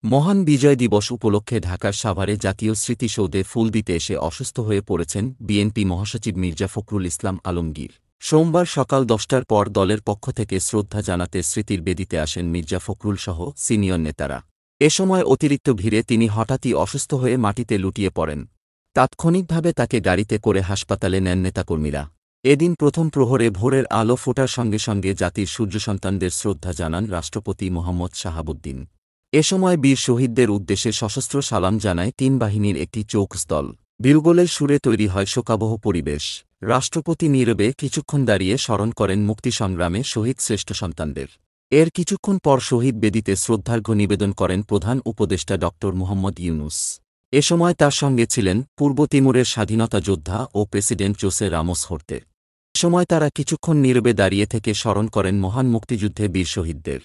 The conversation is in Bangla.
মহান বিজয় দিবস উপলক্ষে ঢাকার সাভারে জাতীয় স্মৃতিসৌধে ফুল দিতে এসে অসুস্থ হয়ে পড়েছেন বিএনপি মহাসচিব মির্জা ফখরুল ইসলাম আলমগীর। সোমবার সকাল ১০টার পর দলের পক্ষ থেকে শ্রদ্ধা জানাতে স্মৃতির বেদিতে আসেন মির্জা ফখরুলসহ সিনিয়র নেতারা। এ সময় অতিরিক্ত ভিড়ে তিনি হঠাৎই অসুস্থ হয়ে মাটিতে লুটিয়ে পড়েন। তাৎক্ষণিকভাবে তাকে গাড়িতে করে হাসপাতালে নেন নেতাকর্মীরা। এদিন প্রথম প্রহরে ভোরের আলো ফোটার সঙ্গে সঙ্গে জাতির সূর্যসন্তানদের শ্রদ্ধা জানান রাষ্ট্রপতি মোহাম্মদ শাহাবুদ্দিন। এ সময় বীর শহীদদের উদ্দেশ্যে সশস্ত্র সালাম জানায় তিন বাহিনীর একটি চৌকস-দল। বিউগলের সুরে তৈরি হয় শোকাবহ পরিবেশ। রাষ্ট্রপতি নীরবে কিছুক্ষণ দাঁড়িয়ে স্মরণ করেন মুক্তিসংগ্রামে শহীদ শ্রেষ্ঠ সন্তানদের। এর কিছুক্ষণ পর শহীদ বেদিতে শ্রদ্ধার্ঘ্য নিবেদন করেন প্রধান উপদেষ্টা ড. মুহম্মদ ইউনূস। এ সময় তার সঙ্গে ছিলেন পূর্ব তিমুরের স্বাধীনতা যোদ্ধা ও প্রেসিডেন্ট জোসে রামোস হোর্তে। এ সময় তারা কিছুক্ষণ নীরবে দাঁড়িয়ে থেকে স্মরণ করেন মহান মুক্তিযুদ্ধে বীর শহীদদের।